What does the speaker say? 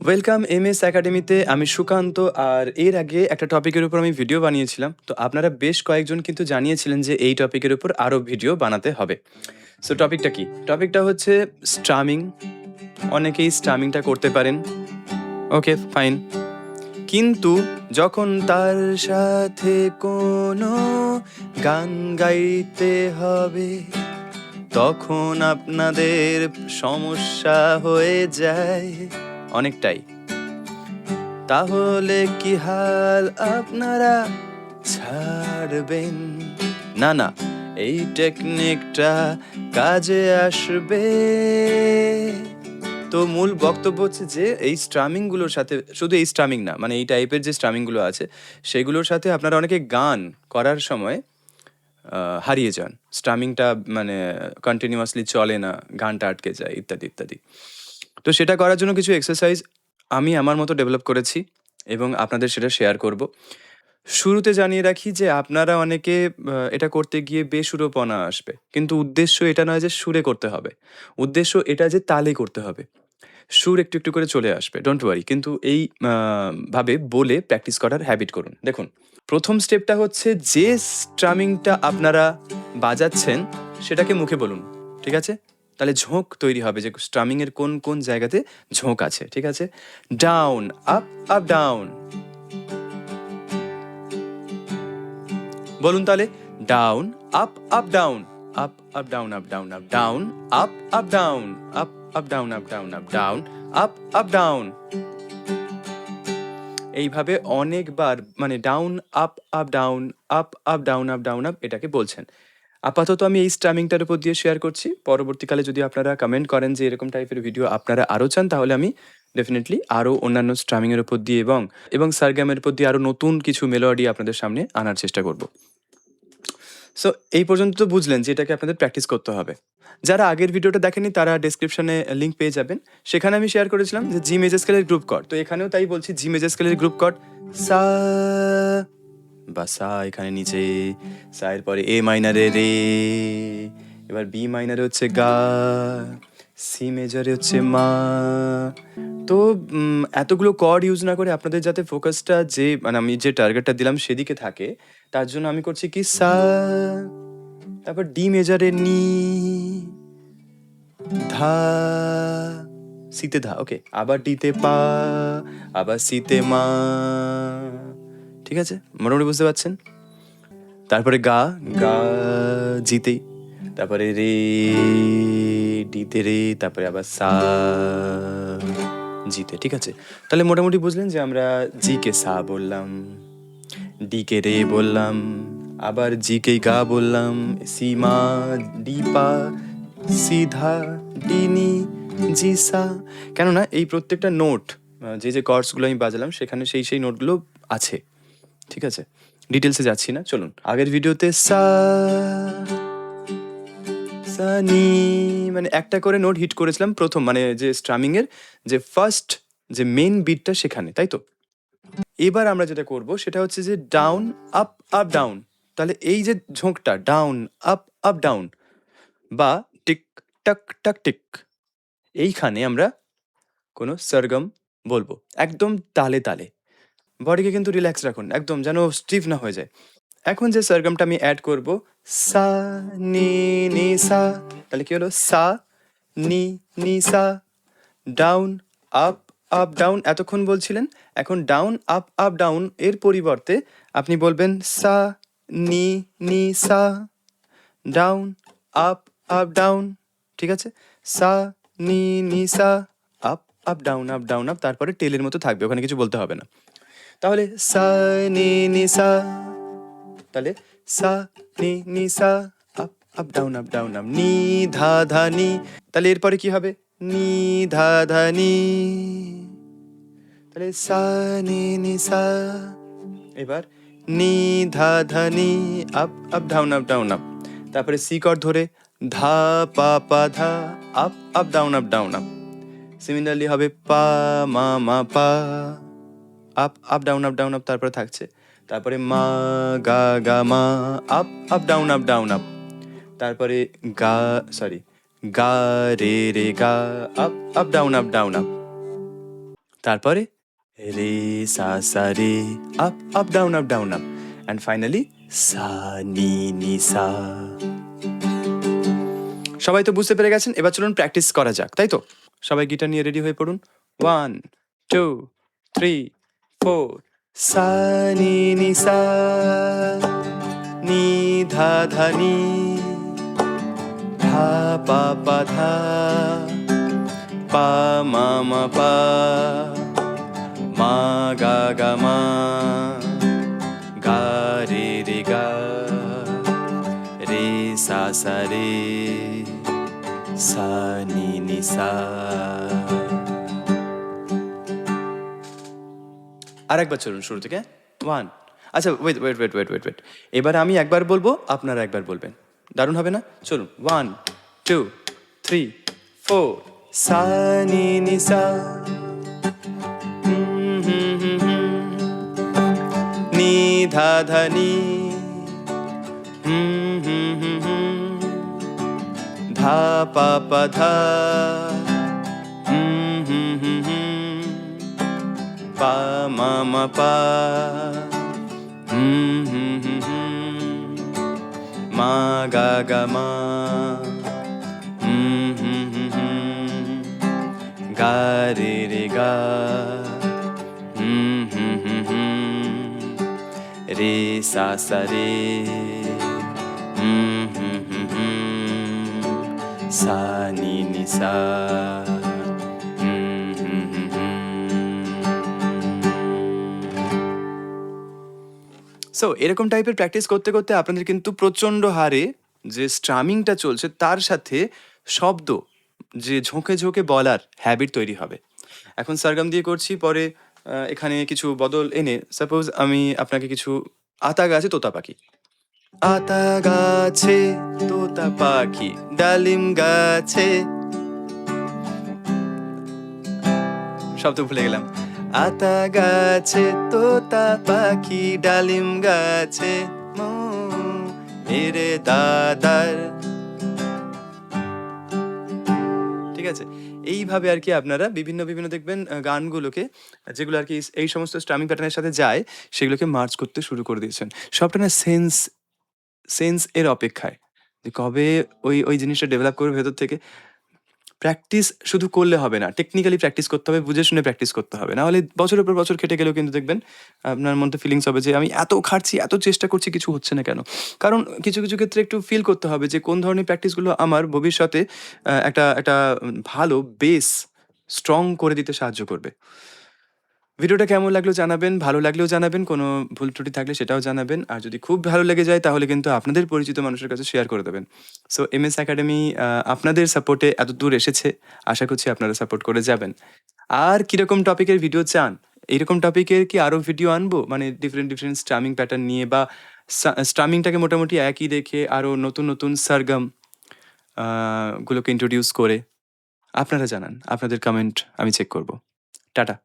Welcome MS একাডেমিতে। আমি সুকান্ত। আর এর আগে একটা টপিকের উপর আমি ভিডিও বানিয়েছিলাম, তো আপনারা বেশ কয়েকজন কিন্তু জানিয়েছিলেন যে এই টপিকের উপর আরও ভিডিও বানাতে হবে। সো টপিকটা কি? টপিকটা হচ্ছে স্ট্রামিং। অনেকেই স্ট্রামিংটা করতে পারেন, ওকে ফাইন, কিন্তু যখন তার সাথে কোনো গান গাইতে হবে তখন আপনাদের সমস্যা হয়ে যায় অনেকটাই। তাহলে কি হাল আপনারা ছাড়বেন? না না, এই টেকনিকটা কাজে আসবে। তো মূল বক্তব্য হচ্ছে যে এই স্ট্রামিংগুলোর সাথে, শুধু এই স্ট্রামিং না, মানে এই টাইপের যে স্ট্রামিংগুলো আছে সেগুলোর সাথে আপনারা অনেকে গান করার সময় হারিয়ে যান। স্ট্রামিংটা মানে কন্টিনিউয়াসলি চলে না, গানটা আটকে যায় ইত্যাদি ইত্যাদি। তো সেটা করার জন্য কিছু এক্সারসাইজ আমি আমার মতো ডেভেলপ করেছি এবং আপনাদের সেটা শেয়ার করব। শুরুতে জানিয়ে রাখি যে আপনারা অনেকে এটা করতে গিয়ে বেসুরোপনা আসবে, কিন্তু উদ্দেশ্য এটা নয় যে সুরে করতে হবে, উদ্দেশ্য এটা যে তালে করতে হবে। সুর একটু একটু করে চলে আসবে, ডোন্ট ওয়ারি, কিন্তু এই ভাবে বলে প্র্যাকটিস করার হ্যাবিট করুন। দেখুন, প্রথম স্টেপটা হচ্ছে যে স্ট্রামিংটা আপনারা বাজাচ্ছেন সেটাকে মুখে বলুন, ঠিক আছে? তাহলে ঝোঁক তৈরি হবে যে স্ট্রামিংয়ের কোন কোন জায়গাতে ঝোঁক আছে, ঠিক আছে? ডাউন আপ, আপ ডাউন বলুন তাহলে। Down up, up down, up up down, up down, up down, up up down, up up down, up down, up down, up up down. এইভাবে অনেকবার, মানে down up, up down, up up down, up down, up, এটাকে বলছেন। আপাতত আমি এই স্ট্রামিংটার উপর দিয়ে শেয়ার করছি। পরবর্তীকালে যদি আপনারা কমেন্ট করেন যে এরকম টাইপের ভিডিও আপনারা আরও চান, তাহলে আমি ডেফিনেটলি আরও অন্যান্য স্ট্রামিংয়ের উপর দিয়ে এবং সারগামের উপর দিয়ে আরও নতুন কিছু মেলোডি আপনাদের সামনে আনার চেষ্টা করব। সো এই পর্যন্ত তো বুঝলেন যে এটাকে আপনাদের প্র্যাকটিস করতে হবে। যারা আগের ভিডিওটা দেখেনি তারা ডেসক্রিপশনে লিঙ্ক পেয়ে যাবেন। সেখানে আমি শেয়ার করেছিলাম যে জি মেজর স্কেলের গ্রুপ কর্ড, তো এখানেও তাই বলছি, জি মেজর স্কেলের গ্রুপ কর্ড সা বা সা এখানে নিচে, সা এর পরে এ মাইনারে রে, এবার বি মাইনারে হচ্ছে গা, সি মেজরে হচ্ছে মা। তো এতগুলো কর্ড ইউজ না করে আপনাদের যাতে ফোকাসটা যে, মানে আমি যে টার্গেটটা দিলাম সেদিকে থাকে, তার জন্য আমি করছি কি সা, তারপর ডি মেজরে নি, ধা, সিতে ধা, ওকে, আবার ডিতে পা, আবার সিতে মা, ঠিক আছে? মোটামুটি বুঝতে পারছেন? তারপরে গা, গা জিতে, তারপরে রে, ডিতে রে, তারপরে আবার সা জিতে, ঠিক আছে? তাহলে মোটামুটি বুঝলেন যে আমরা জি কে সা বললাম, ডি কে রে বললাম, আবার জি কে গা বললাম, সি মা, ডি পা, সিধা, ডি নি, জি সা। কেননা এই প্রত্যেকটা নোট, যে যে কর্ডসগুলো আমি বাজালাম সেখানে সেই সেই নোটগুলো আছে, ঠিক আছে? ডিটেলসে যাচ্ছি না, চলুন। আগের ভিডিওতে সা, সা নি, মানে একটা করে নোট হিট করেছিলাম প্রথম, মানে যে স্ট্রামিংয়ের যে ফার্স্ট যে মেন বিটটা সেখানে, তাই তো? এবার আমরা যেটা করব সেটা হচ্ছে যে ডাউন আপ, আপ ডাউন। তাহলে এই যে ঝোঁকটা ডাউন আপ, আপ ডাউন, বা টিক টাক টাক টিক, এইখানে আমরা কোনো সরগম বলবো একদম তালে তালে। বডিকে কিন্তু রিল্যাক্স রাখুন, একদম যেন স্টিফ না হয়ে যায়। এখন যে সরগমটা আমি অ্যাড করব, সা নি নি সা, তাহলে কি হলো? সা নি নি সা, ডাউন আপ, আপ ডাউন এতক্ষণ বলছিলেন, এখন ডাউন আপ, আপ ডাউন এর পরিবর্তে আপনি বলবেন সা নি নি সা, ডাউন আপ, আপ ডাউন, ঠিক আছে? সা নি নি সা, up up down, up down, up, তারপরে টেলের মতো থাকবে, ওখানে কিছু বলতে হবে না। তাহলে সা নি নি সা, তাহলে সা নি নি সা, up up down, up down, up, নি ধা ধা নি, তাহলে এরপরে কি হবে? নি ধা ধা নি, তাহলে সা নি নি সা, এবার নি ধা ধা নি, up up down, up down, up, তারপরে সি কর্ড ধরে ধা পা পা ধা, up up down, up down, up. Similarly হবে পা মা মা পা, up up down, up down, up, তারপরে থাকছে, তারপরে মা গা গা মা, up up down, up down, up, তারপরে গা, সরি, গা রে রে গা, up up down, up down, up, তারপরে রে সা সা রে, up up down up down up, and finally সা নি নি সা। সবাই তো বুঝতে পেরে গেছেন, এবার চলুন প্র্যাকটিস করা যাক, তাই তো? সবাই গিটার নিয়ে রেডি হয়ে পড়ুন। 1 2 3 4। সা নি নি সা, নি ধা ধা নি, ধা পা পা ধা, পা মা মা পা, মা গা গা মা, গা রে রে গা, রে সা সা রে, সা নি নি সা। আর একবার চলুন শুরু থেকে। 1, আচ্ছা wait wait wait wait wait wait, এবার আমি একবার বলবো, আপনারা একবার বলবেন, দারুণ হবে না? চলুন 1 2 3 4। সা নি নি সা, নি ধা ধা নি, ধা পা পা ধা, পা মা মা পা, মা গা গা মা, গা রে রে গা, রে সা সা রে, সা নি নি সা। সো এরকম টাইপের প্র্যাকটিস করতে করতে আপনাদের কিন্তু প্রচণ্ড হারে যে স্ট্রামিংটা চলছে তার সাথে শব্দ যে ঝোঁকে ঝোঁকে বলার হ্যাবিট তৈরি হবে। এখন সরগম দিয়ে করছি, পরে এখানে কিছু বদল এনে সাপোজ আমি আপনাকে কিছু আতা গাছে তোতা পাখি, আতা গাছে তোতা পাখি, ডালিম গাছে, শব্দ ভুলে গেলাম। আতা গাছে তোতা পাখি, ডালিম গাছে মেরে দাদার। ঠিক আছে, এইভাবে আর কি আপনারা বিভিন্ন বিভিন্ন দেখবেন গানগুলোকে, যেগুলো আর কি এই সমস্ত স্ট্রামিং প্যাটার্নের সাথে যায়, সেগুলোকে মার্চ করতে শুরু করে দিয়েছেন। সবটা না সেন্স এর অপেক্ষায়, যে কবে ওই ওই জিনিসটা ডেভেলপ করবে ভেতর থেকে। প্র্যাকটিস শুধু করলে হবে না, টেকনিক্যালি প্র্যাকটিস করতে হবে, বুঝে শুনে প্র্যাকটিস করতে হবে, নাহলে বছরের পর বছর খেটে গেলেও কিন্তু দেখবেন আপনার মধ্যে ফিলিংস হবে যে আমি এত খাটছি, এত চেষ্টা করছি, কিছু হচ্ছে না কেন। কারণ কিছু কিছু ক্ষেত্রে একটু ফিল করতে হবে যে কোন ধরনের প্র্যাকটিসগুলো আমার ভবিষ্যতে একটা একটা ভালো বেস স্ট্রং করে দিতে সাহায্য করবে। ভিডিওটা কেমন লাগলো জানাবেন, ভালো লাগলেও জানাবেন, কোনো ভুল ত্রুটি থাকলে সেটাও জানাবেন। আর যদি খুব ভালো লেগে যায় তাহলে কিন্তু আপনাদের পরিচিত মানুষের কাছে শেয়ার করে দেবেন। সো এমএস একাডেমি আপনাদের সাপোর্টে এত দূর এসেছে, আশা করছি আপনারা সাপোর্ট করে যাবেন। আর কীরকম টপিকের ভিডিও চান, এইরকম টপিকের কি আরও ভিডিও আনবো, মানে ডিফারেন্ট ডিফারেন্ট স্ট্রামিং প্যাটার্ন নিয়ে, বা স্ট্রামিংটাকে মোটামুটি একই দেখে আরও নতুন নতুন সরগম গুলোকে ইন্ট্রোডিউস করে? আপনারা জানান, আপনাদের কমেন্ট আমি চেক করব। টাটা।